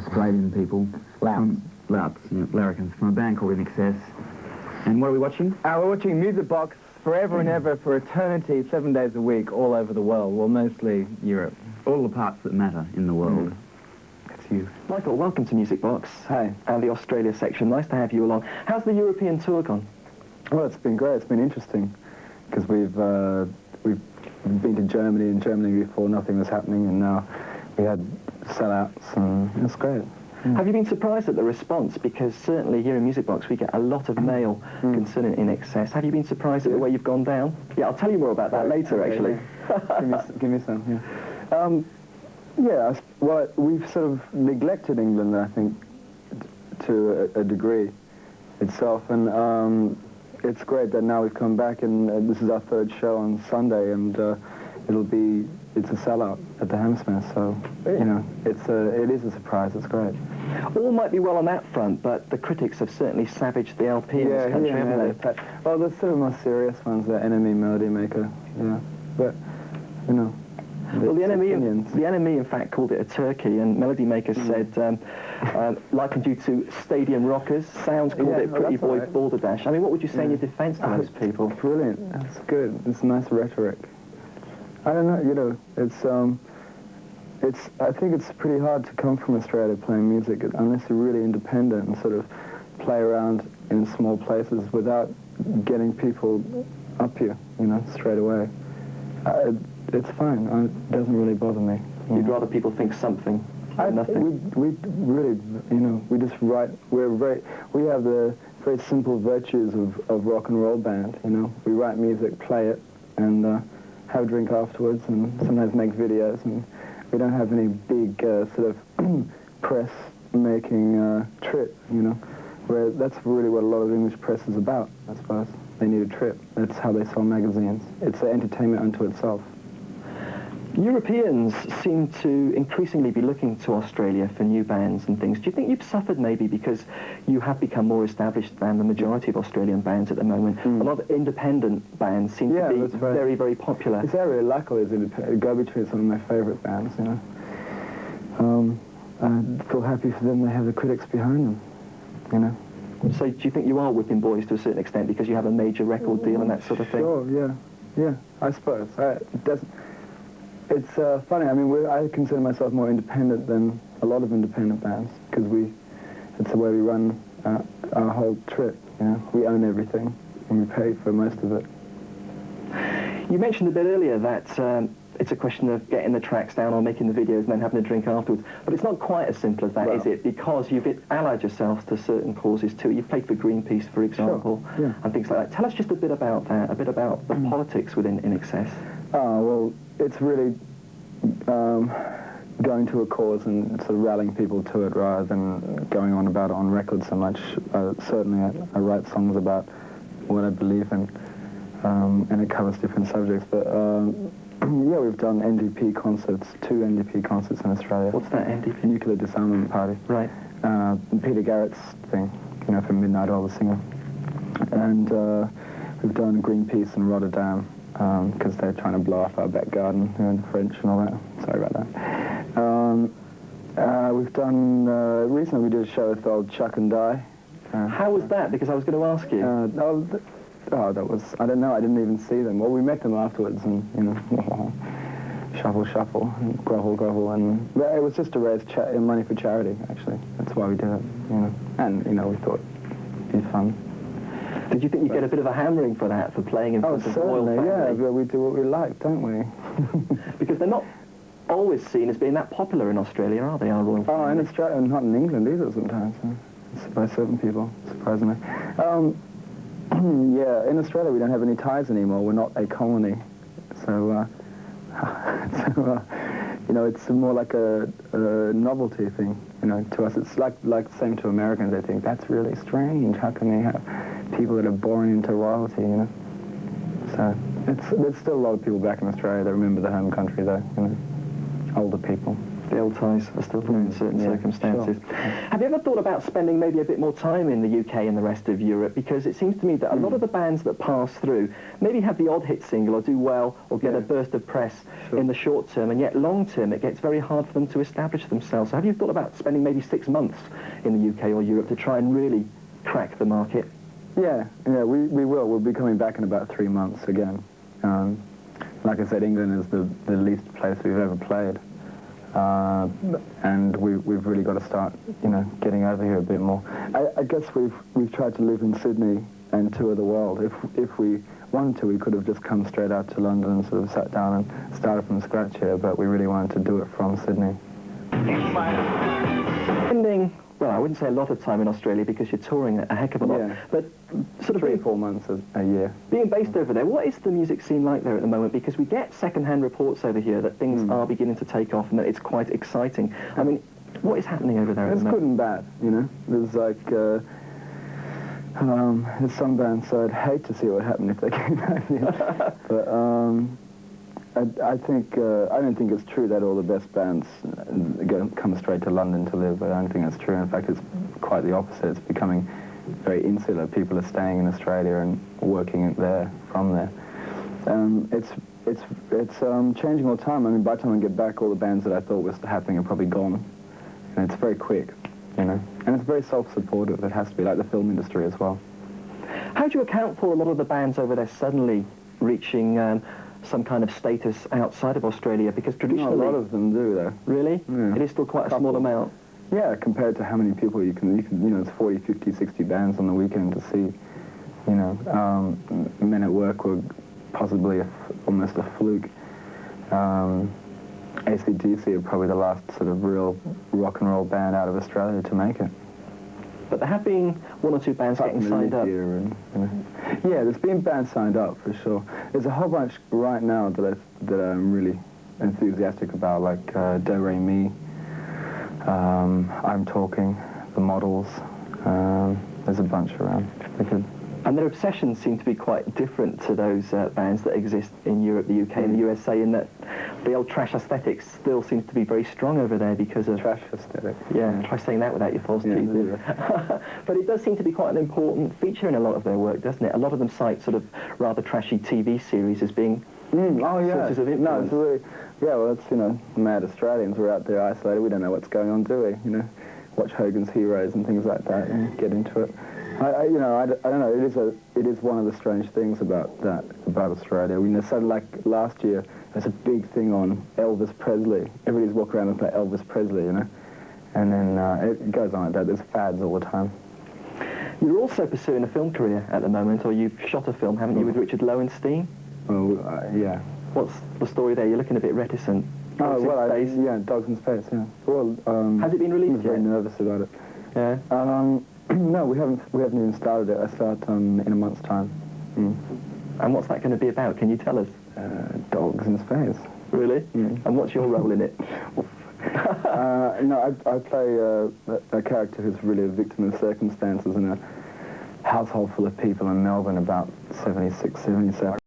Australian people. Louts, yeah, larrikins, from a band called In Excess. And what are we watching? We're watching Music Box forever and ever for eternity, 7 days a week, all over the world. Well, mostly Europe. All the parts that matter in the world. That's you. Michael, welcome to Music Box. Hi. And the Australia section. Nice to have you along. How's the European tour gone? Well, it's been great. It's been interesting because we've been to Germany. In Germany before, nothing was happening, and now we had sellouts, and it's great. Have you been surprised at the response? Because certainly here in Music Box we get a lot of mail concerning In Excess. Have you been surprised at the way you've gone down? Yeah, I'll tell you more about that later, actually. Yeah. give me some, yeah. Well, we've sort of neglected England, I think, to a degree itself, and it's great that now we've come back, and this is our third show on Sunday, and it's a sellout at the Hammersmith, so, you know, it is a surprise. It's great. All might be well on that front, but the critics have certainly savaged the LP in this country, haven't they? Well, the sort of more serious ones, the Enemy, Melody Maker, yeah. But, you know, well, the Enemy, in fact, called it a turkey, and Melody Maker said, likened you to Stadium Rockers. Sounds called it Pretty Boy Balderdash. I mean, what would you say in your defence to those people? Brilliant. That's good. It's nice rhetoric. I don't know, you know, I think it's pretty hard to come from Australia playing music unless you're really independent and sort of play around in small places without getting people up you know, straight away. It's fine. It doesn't really bother me. You'd rather people think something, nothing? We really, you know, we just write. We have the very simple virtues of rock and roll band, you know. We write music, play it, and have a drink afterwards, and sometimes make videos, and we don't have any big sort of press-making trip, you know, where that's really what a lot of English press is about, I suppose. They need a trip. That's how they sell magazines. It's an entertainment unto itself. Europeans seem to increasingly be looking to Australia for new bands and things. Do you think you've suffered maybe because you have become more established than the majority of Australian bands at the moment? A lot of independent bands seem to be very, very popular. It's very luckily as independent. Go-Between is one of my favourite bands, you know. I feel happy for them. They have the critics behind them, you know. So do you think you are whipping boys to a certain extent because you have a major record deal and that sort of thing? Sure, yeah, I suppose. It's funny. I mean, I consider myself more independent than a lot of independent bands because it's the way we run our whole trip. You know, we own everything and we pay for most of it. You mentioned a bit earlier that it's a question of getting the tracks down or making the videos and then having a drink afterwards. But it's not quite as simple as that, is it? Because you've allied yourselves to certain causes too. You've played for Greenpeace, for example, and things like that. Tell us just a bit about that, a bit about the politics within In Excess. Well, it's really going to a cause and sort of rallying people to it rather than going on about it on record so much. Certainly I write songs about what I believe in, and it covers different subjects. But yeah, we've done NDP concerts, 2 NDP concerts in Australia. What's that, NDP? Nuclear Disarmament Party. Right. Peter Garrett's thing, you know, from Midnight Oil, the singer. And we've done Greenpeace in Rotterdam, because they're trying to blow off our back garden, you know, the French and all that. Sorry about that. We've done, recently we did a show called Chuck and Die. How was that? Because I was going to ask you. That was, I don't know, I didn't even see them. Well, we met them afterwards and, you know, shuffle, and grovel, and it was just to raise money for charity, actually. That's why we did it, you know. And, you know, we thought it'd be fun. Did you think you get a bit of a hammering for that, for playing in front of the royal family? Yeah, but we do what we like, don't we? Because they're not always seen as being that popular in Australia, are they, our royal family? Oh, in Australia, and not in England either sometimes, by certain people, surprisingly. Yeah, in Australia we don't have any ties anymore. We're not a colony, so, you know, it's more like a novelty thing. You know, to us it's like the same to Americans. They think that's really strange. How can they have people that are born into royalty? You know, so there's still a lot of people back in Australia that remember the home country, though. You know, older people. The old ties are still there in certain circumstances. Sure. Have you ever thought about spending maybe a bit more time in the UK and the rest of Europe? Because it seems to me that a lot of the bands that pass through maybe have the odd hit single or do well or get a burst of press in the short term, and yet long term it gets very hard for them to establish themselves. So have you thought about spending maybe 6 months in the UK or Europe to try and really crack the market? Yeah, we will. We'll be coming back in about 3 months again. Like I said, England is the least place we've ever played. And we've really got to start, getting over here a bit more. I guess we've tried to live in Sydney and tour the world. If we wanted to, we could have just come straight out to London and sort of sat down and started from scratch here, but we really wanted to do it from Sydney. Spending, well, I wouldn't say a lot of time in Australia because you're touring a heck of a lot, but sort of 3 or 4 months a year. Being based over there, what is the music scene like there at the moment? Because we get second-hand reports over here that things are beginning to take off and that it's quite exciting. I mean, what is happening over there at the moment? It's good and bad, There's like, there's some bands, so I'd hate to see what happened if they came back here. But I don't think it's true that all the best bands come straight to London to live. I don't think that's true. In fact, it's quite the opposite. It's becoming very insular. People are staying in Australia and working there from there. It's changing all the time. I mean, by the time I get back, all the bands that I thought was happening are probably gone. And it's very quick, And it's very self-supportive. It has to be, like the film industry as well. How do you account for a lot of the bands over there suddenly reaching some kind of status outside of Australia? Because traditionally... a lot of them do, though. Really? Yeah. It is still quite a small amount. Yeah, compared to how many people you can it's 40, 50, 60 bands on the weekend to see. Men at Work were possibly almost a fluke. AC/DC are probably the last sort of real rock and roll band out of Australia to make it. But there have been 1 or 2 bands getting signed up. Yeah, there's been bands signed up for sure. There's a whole bunch right now that I'm really enthusiastic about, like Do Re Mi, I'm Talking, The Models. There's a bunch around. They're good. And their obsessions seem to be quite different to those bands that exist in Europe, the UK and the USA, in that the old trash aesthetic still seems to be very strong over there because of... Trash aesthetic. Yeah, try saying that without your false teeth. But it does seem to be quite an important feature in a lot of their work, doesn't it? A lot of them cite sort of rather trashy TV series as being sources of influence. No, it's really... Yeah, well, it's, mad Australians. We're out there isolated. We don't know what's going on, do we? Watch Hogan's Heroes and things like that and get into it. I don't know. It is one of the strange things about Australia. So like last year, there's a big thing on Elvis Presley. Everybody's walking around and play Elvis Presley, And then it goes on like that. There's fads all the time. You're also pursuing a film career at the moment, or you've shot a film, haven't you, with Richard Lowenstein? Oh, yeah. What's the story there? You're looking a bit reticent. Dogs in Space, Dogs in Space, yeah. Well, has it been released yet? I'm very nervous about it. Yeah. No, we haven't even started it. I start in a month's time. And what's that going to be about? Can you tell us? Dogs in space. Really? And what's your role in it? No, I play a character who's really a victim of circumstances in a household full of people in Melbourne about 76, 77.